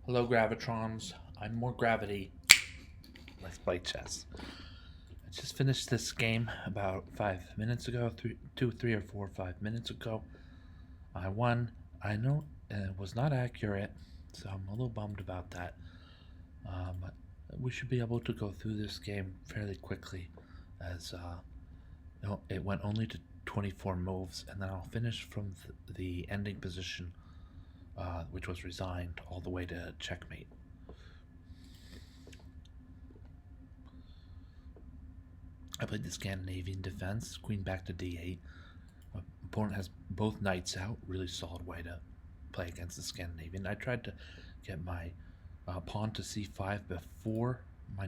Hello, Gravitrons. I'm more gravity. Let's play chess. I just finished this game about 5 minutes ago, 3 or 4 5 minutes ago. I won. I know it was not accurate, so I'm a little bummed about that. But we should be able to go through this game fairly quickly, as it went only to 24 moves, and then I'll finish from the ending position, which was resigned, all the way to checkmate. I played the Scandinavian defense, queen back to d8. My opponent has both knights out, really solid way to play against the Scandinavian. I tried to get my pawn to c5 before my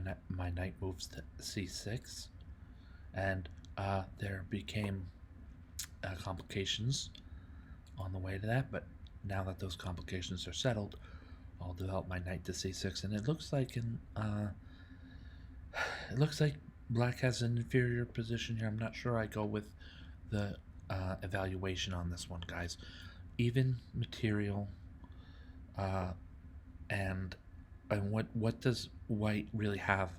knight moves to c6, and there became complications on the way to that, but now that those complications are settled, I'll develop my knight to c6, and it looks like it looks like black has an inferior position here. I'm not sure I go with the evaluation on this one, guys. Even material, uh, and what does white really have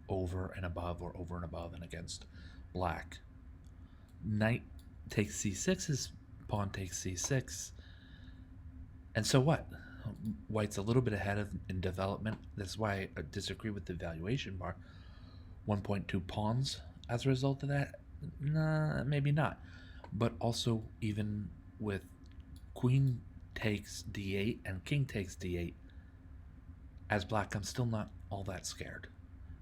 over and above, or over and above and against black? Knight takes c6, his pawn takes c6, and so what? White's a little bit ahead in development. That's why I disagree with the evaluation bar. 1.2 pawns as a result of that? Nah, maybe not. But also, even with queen takes d8 and king takes d8, as black, I'm still not all that scared.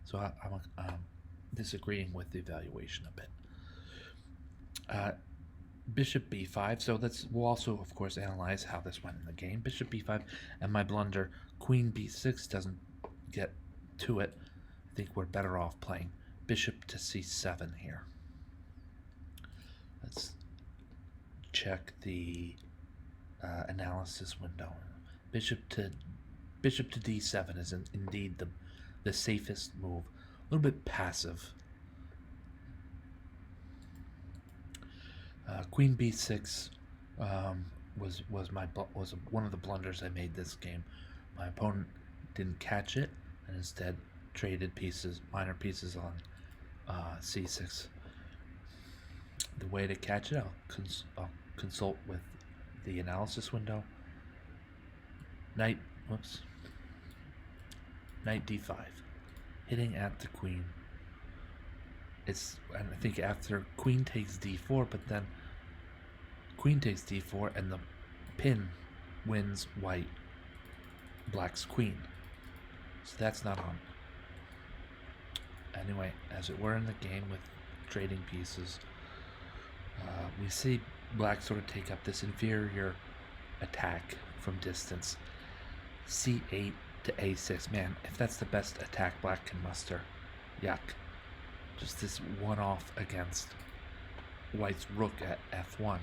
So I'm disagreeing with the evaluation a bit. Bishop b5. So we'll also, of course, analyze how this went in the game. Bishop b5, and my blunder, queen b6 doesn't get to it. I think we're better off playing bishop to c7 here. Let's check the analysis window. Bishop to d7 is indeed the safest move. A little bit passive. Queen b6 was one of the blunders I made this game. My opponent didn't catch it and instead traded minor pieces on c6. The way to catch it, I'll consult with the analysis window. Knight d5, hitting at the queen. And I think after queen takes d4, but then queen takes d4, and the pin wins black's queen. So that's not on. Anyway, as it were in the game with trading pieces, we see black sort of take up this inferior attack from distance. c8 to a6. Man, if that's the best attack black can muster, yuck. Just this one-off against white's rook at f1.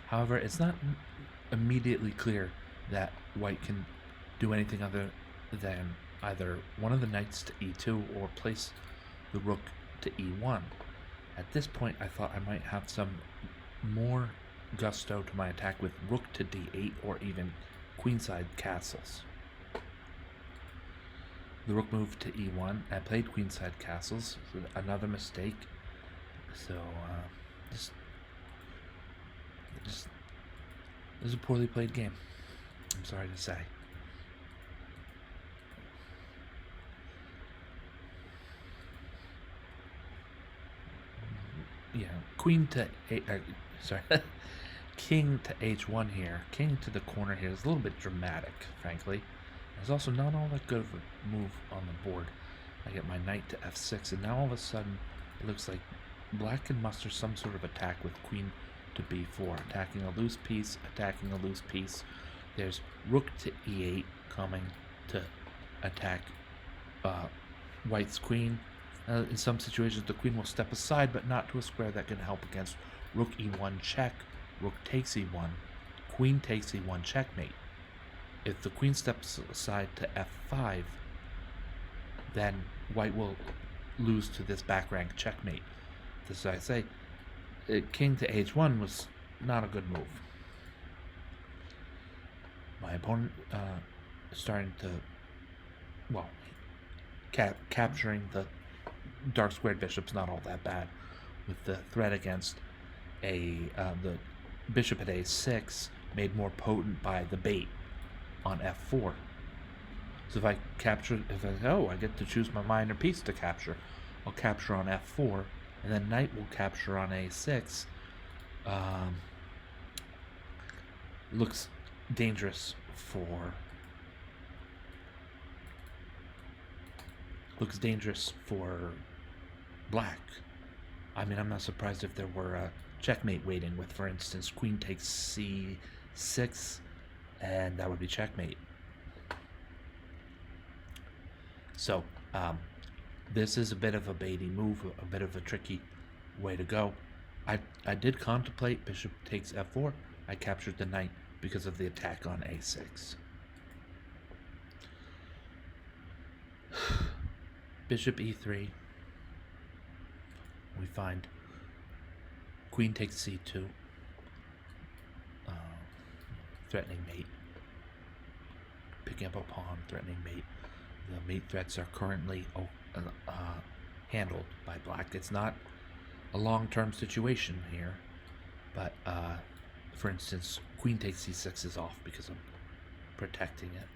However, it's not immediately clear that white can do anything other than either one of the knights to e2 or place the rook to e1. At this point, I thought I might have some more gusto to my attack with rook to d8 or even queenside castles. The rook moved to e1. I played queenside castles, another mistake. So, this is a poorly played game, I'm sorry to say. Yeah, queen to sorry, king to h1 here. King to the corner here is a little bit dramatic, frankly. It's also not all that good of a move on the board. I get my knight to f6, and now all of a sudden it looks like black can muster some sort of attack with queen to b4, attacking a loose piece, attacking a loose piece. There's rook to e8 coming to attack white's queen. In some situations, the queen will step aside, but not to a square that can help against rook e1 check, rook takes e1, queen takes e1 checkmate. If the queen steps aside to f5, then white will lose to this back rank checkmate. This, I say, king to h1 was not a good move. my opponent is starting to, well, capturing the dark squared bishop's not all that bad, with the threat against the bishop at a6 made more potent by the bait on f4. So if I get to choose my minor piece to capture, I'll capture on f4, and then knight will capture on a6. Looks dangerous for black. I mean, I'm not surprised if there were a checkmate waiting with, for instance, queen takes c6, and that would be checkmate. So this is a bit of a baity move, a bit of a tricky way to go. I did contemplate bishop takes f4. I captured the knight because of the attack on a6. Bishop e3. We find queen takes c2, threatening mate. Picking up a pawn, threatening mate. The mate threats are currently handled by black. It's not a long-term situation here, but for instance, queen takes c6 is off because I'm protecting it.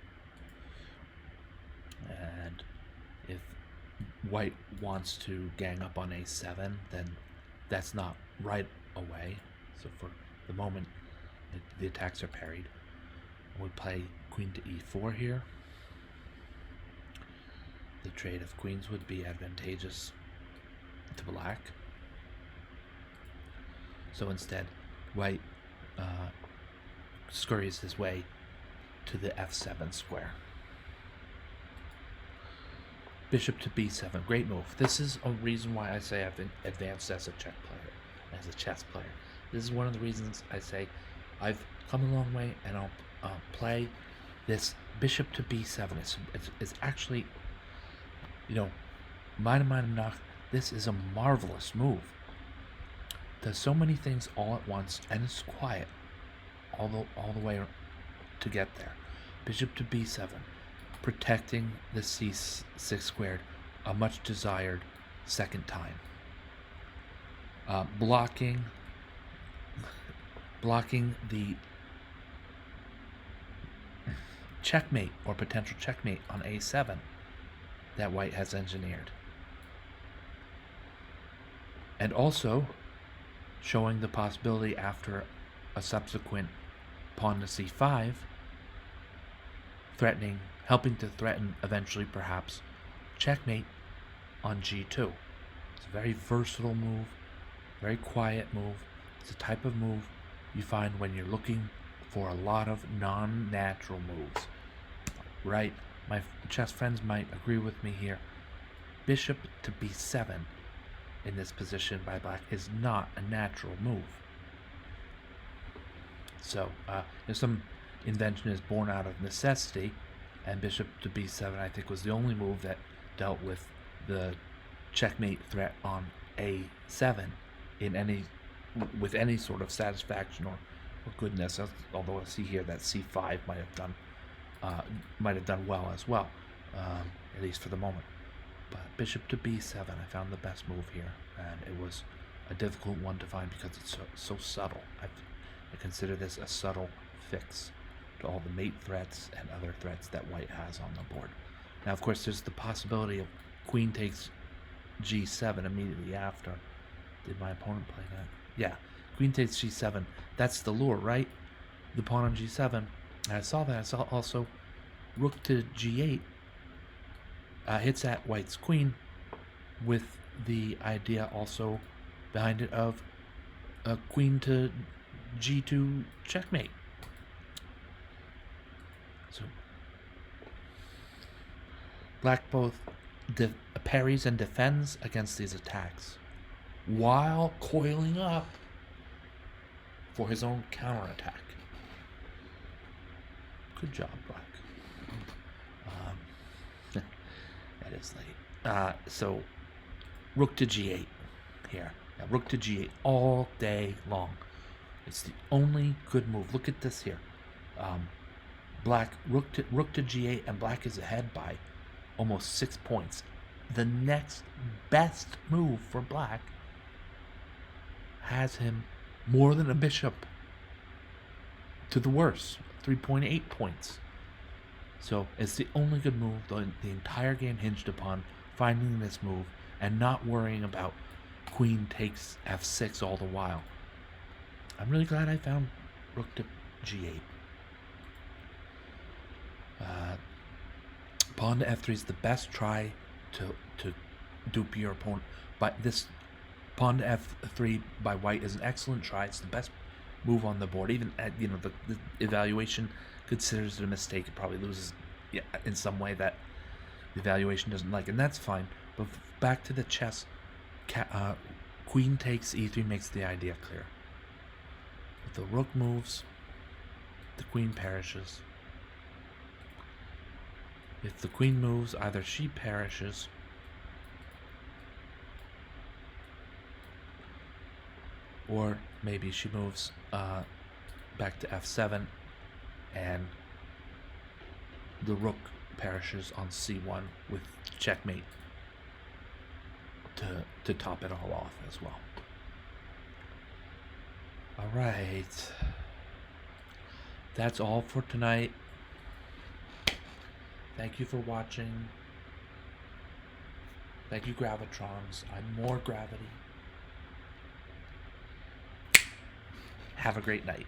And if white wants to gang up on a7, then that's not right away. So for the moment, the attacks are parried. We play queen to e4 here. The trade of queens would be advantageous to black. So instead, white scurries his way to the f7 square. Bishop to b7, great move. This is a reason why I say I've advanced as a chess player. This is one of the reasons I say I've come a long way, and I'll play this bishop to b7. It's actually, this is a marvelous move. Does so many things all at once, and it's quiet all the way to get there. Bishop to b7, protecting the c6 squared, a much desired second time. Blocking the checkmate or potential checkmate on a7 that white has engineered. And also showing the possibility after a subsequent pawn to c5, helping to threaten eventually perhaps checkmate on g2. It's a very versatile move, very quiet move. It's a type of move you find when you're looking for a lot of non-natural moves, right? My chess friends might agree with me here. Bishop to b7 in this position by black is not a natural move. So some invention is born out of necessity, and bishop to b7 I think was the only move that dealt with the checkmate threat on a7 with any sort of satisfaction or goodness. Although I see here that c5 might have done well as well, at least for the moment. But bishop to b7 I found the best move here, and it was a difficult one to find because it's so subtle. I consider this a subtle fix to all the mate threats and other threats that white has on the board. Now, of course, there's the possibility of queen takes g7 immediately after. Did my opponent play that? Yeah, queen takes g7. That's the lure, right? The pawn on g7. And I saw that. I saw also rook to g8 hits at white's queen, with the idea also behind it of a queen to g2 checkmate. So black both parries and defends against these attacks while coiling up for his own counterattack. Good job, black. That is late. So rook to g8 here. Now, rook to g8 all day long. It's the only good move. Look at this here. Black rook to g8, and black is ahead by almost 6 points. The next best move for black has him more than a bishop to the worse, 3.8 points. So it's the only good move. The entire game hinged upon finding this move and not worrying about queen takes f6 all the while. I'm really glad I found rook to g8. Pawn to f3 is the best try to dupe your opponent. But this pawn to f3 by white is an excellent try. It's the best move on the board. Even at, the evaluation considers it a mistake. It probably loses in some way that the evaluation doesn't like, and that's fine. But back to the chess. Queen takes e3 makes the idea clear. If the rook moves, the queen perishes. If the queen moves, either she perishes or maybe she moves back to f7 and the rook perishes on c1 with checkmate to top it all off as well. All right. That's all for tonight. Thank you for watching. Thank you, Gravitrons. I'm more gravity. Have a great night.